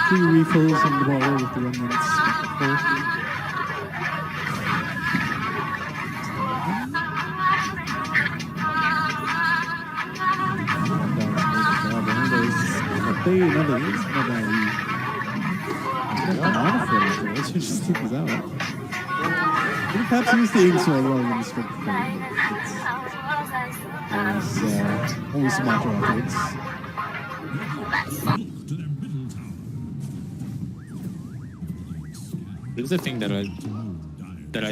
Three refills on the bottle with the remnants. Let's just keep this out. Perhaps use the ink sword rather than the strength plate. It's always smarter optics. There's a thing that I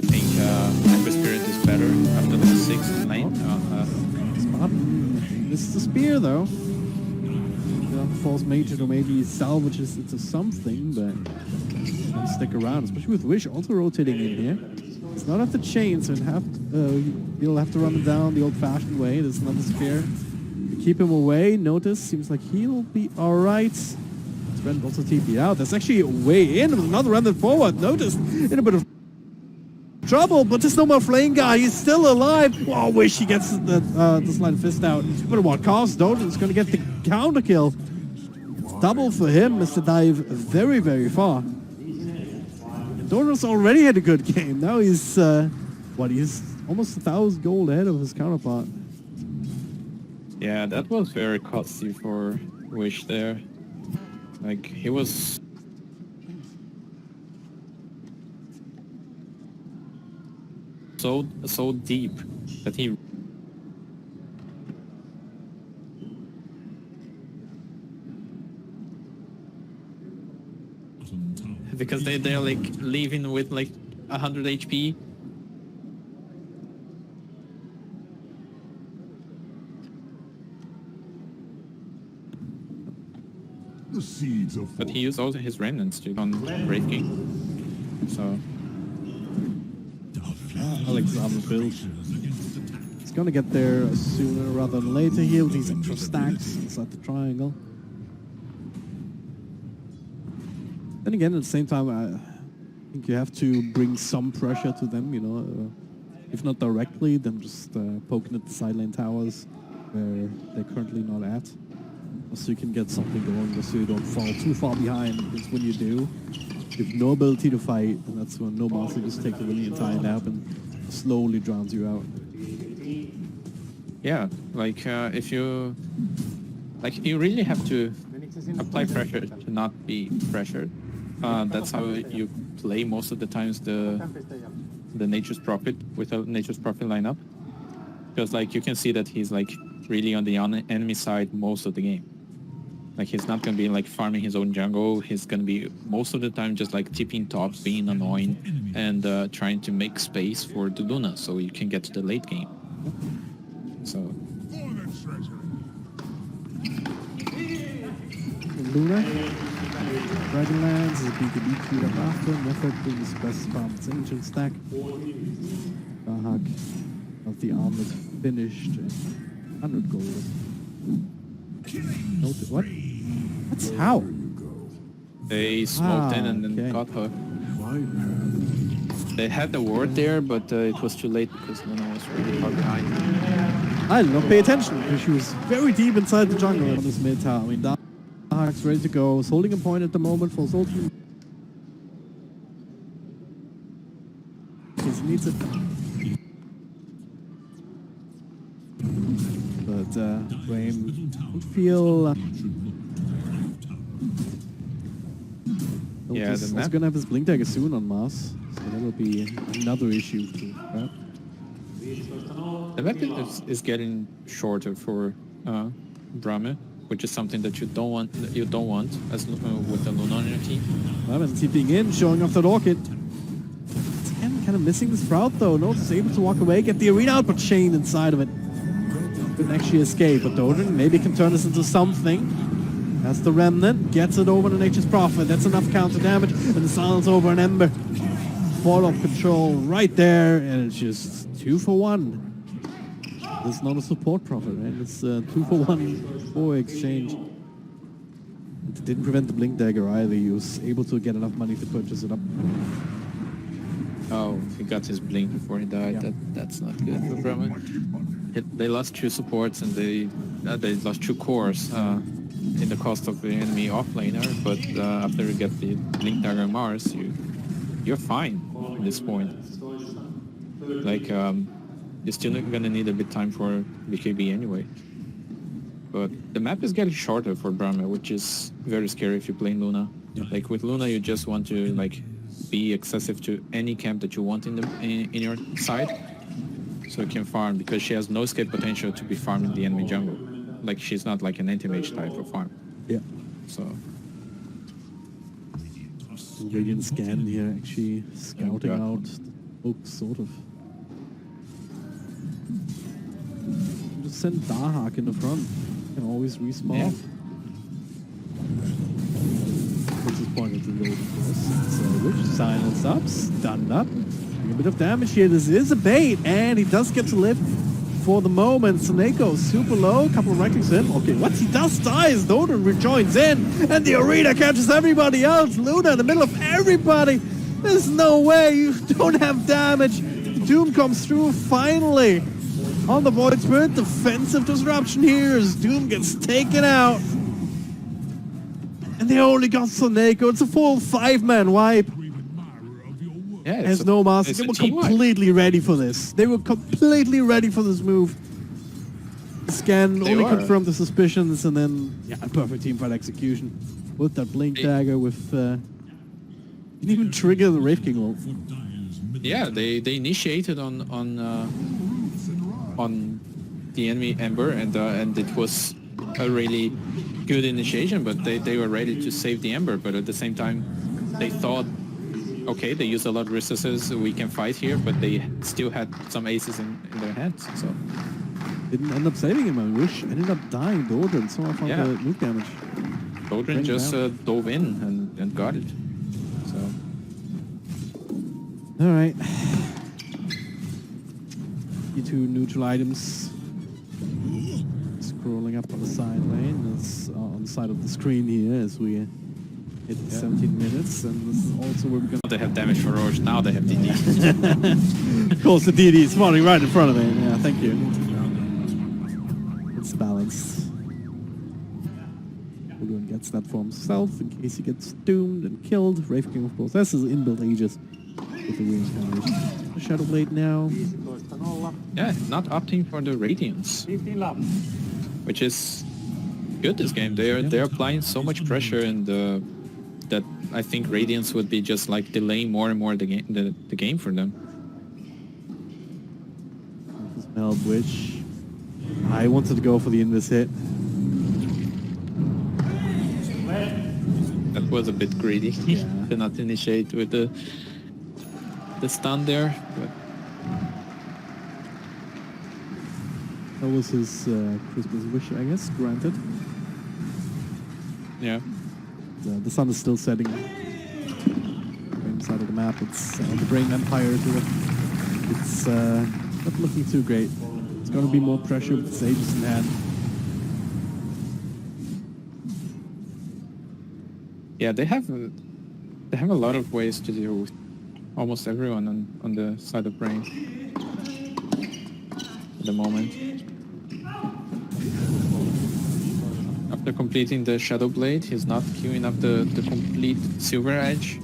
think Ember Spirit is better after the 6 and 9. This is a spear though. False Mage or maybe salvages into something, but don't stick around, especially with Wish also rotating in here. It's not at the chain, so you'll have to run it down the old-fashioned way. There's another spear. Keep him away. Notice, seems like he'll be alright. Trent also TP out. That's actually a way in. Another remnant forward. Notice, in a bit of trouble, but there's no more flame guy. He's still alive. Oh, Wish he gets the Sleight Fist out. But what cost? Doden's going to get the counter kill. Double for him is to dive very, very far. Doden's already had a good game. Now he's, he's almost 1,000 gold ahead of his counterpart. Yeah, that was very costly for Wish there. Like, he was... so deep that he... Because they're like leaving with like 100 HP. The seeds of But he used also his remnants to on breaking. So Alexander build. He's gonna get there sooner rather than later here with these extra stacks inside the triangle. Then again, at the same time, I think you have to bring some pressure to them, you know. If not directly, then just poking at the side lane towers where they're currently not at. So you can get something going, just so you don't fall too far behind. Because when you do, you have no ability to fight, and that's when no master just takes a really entire nap and slowly drowns you out. yeah, like if you really have to apply pressure to not be pressured. That's how you play most of the times the Nature's Prophet with a Nature's Prophet lineup, because like you can see that he's like really on the enemy side most of the game. Like he's not gonna be like farming his own jungle. He's gonna be most of the time just like tipping top, being annoying, and trying to make space for the Luna so you can get to the late game. So Luna, Dragonlands is a BKB queued up after. Method brings best farm its ancient stack. Bahak of the armlet finished. 100 gold. What? That's how? they smoked in and then okay. got her. They had the ward there, but it was too late because Luna was really far behind. I did not pay attention because she was very deep inside the jungle on this mid tower. I mean, Dark's ready to go. Is holding a point at the moment for Soul Team. He needs it. But Rain would feel. Yeah, he's also gonna have his blink dagger soon on Mars, so that will be another issue to grab. The weapon is getting shorter for Brahme, which is something that you don't want. As with the Luna on your team. Well, and tipping in, showing off that orchid. It's again kind of missing the sprout though. Note is able to walk away, get the arena out, but Shane inside of it couldn't actually escape. But Doden maybe can turn this into something. That's the remnant, gets it over to Nature's Prophet. That's enough counter damage, and the silence over an Ember. Fall off control right there, and it's just 2 for 1. It's not a support prophet, right? It's 2 for 1 for exchange. It didn't prevent the blink dagger either. He was able to get enough money to purchase it up. Oh, he got his blink before he died. Yeah. That's not good for Brahme. they lost 2 supports and they lost 2 cores in the cost of the enemy offlaner. But after you get the Blink Dagger Mars, you're fine at this point. Like you're still gonna need a bit time for BKB anyway. But the map is getting shorter for Brahma, which is very scary if you play Luna. Like with Luna, you just want to like be excessive to any camp that you want in your side, so you can farm, because she has no escape potential to be farming the enemy jungle. Like she's not like an anti-mage type of farm. Yeah. So Radiant Scan here actually scouting out the oak, sort of. Just send Dahak in the front. Can always respawn. Yeah. What's his point into the road, of course. So Witch silence up, stunned up. Doing a bit of damage here. This is a bait, and he does get to live for the moment. Sneko super low, couple of rankings in. Okay, what he does die is Doden rejoins in, and the arena catches everybody else. Luna in the middle of everybody. There's no way you don't have damage. Doom comes through finally on the Void Spirit. Defensive disruption here as Doom gets taken out. And they only got Soneko. It's a full 5-man wipe. yeah, Has no master. it's They a were team wipe. completely ready for this. They were completely ready for this move. Scan They only were. confirmed the suspicions, and then a perfect teamfight execution with that blink dagger. With didn't even trigger the Wraith King ult. Yeah, they initiated on the enemy Ember, and it was a really good initiation, but they were ready to save the Ember, but at the same time they thought, okay, they used a lot of resources, we can fight here, but they still had some aces in their hands, so Didn't end up saving him. I wish. Ended up dying. Doldrin. So I found Yeah. the nuke damage. Rojer just dove in and got it. So All right. You 2 neutral items. Scrolling up on the side lane. That's on the side of the screen here as we hit 17 minutes. And this is also where we're going they have damage for Rojer, now they have DD. Of course, the DD is spawning right in front of me. Yeah, thank you. It's balanced. Ulduin gets that for himself in case he gets doomed and killed. Wraith King, of course, that's his inbuilt Aegis with the reincarnation. Shadow Blade now. Yeah, not opting for the Radiance, which is good this game. They're applying so much pressure, and that I think Radiance would be just like delaying more and more the game for them. Help, which I wanted to go for the invis hit. That was a bit greedy to not initiate with the stun there. But that was his Christmas wish, I guess, granted. yeah, The sun is still setting. Right side of the map, it's the Brain Empire. It's not looking too great. It's going to be more pressure with Aegis in hand. yeah, they have a lot of ways to deal with almost everyone on the side of Brain at the moment. After completing the Shadow Blade, he's not queuing up the complete Silver Edge.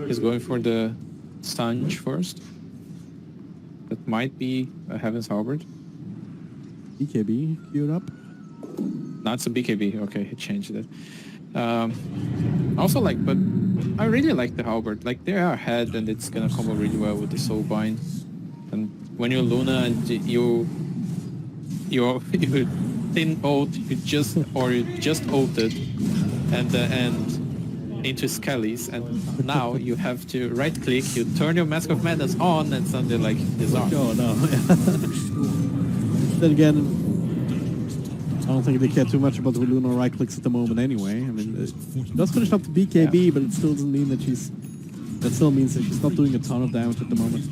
He's going for the Sponge first. That might be a Heaven's Halberd. BKB queued up. No, it's a BKB. Okay, he changed it. Also, like, but I really like the Halberd. Like, they are ahead, and it's gonna combo really well with the Soulbind. And when you're Luna and you thin ult, you just ulted, and into Skellies, and now you have to right click, you turn your Mask of Madness on, and suddenly like disarm. Oh no. Then again, I don't think they care too much about the Luna right clicks at the moment anyway. I mean, it does finish up the BKB, but it still doesn't mean that that still means that she's not doing a ton of damage at the moment.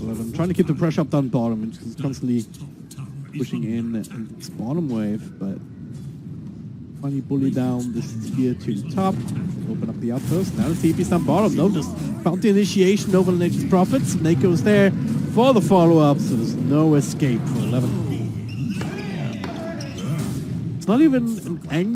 11, trying to keep the pressure up down bottom, and she's constantly pushing in its bottom wave, but finally bully down this spear to the top, open up the outpost. Now the TP's down bottom. No, just found the initiation over the Nature's Prophets. Nako's there for the follow-up, so there's no escape for 11. It's not even an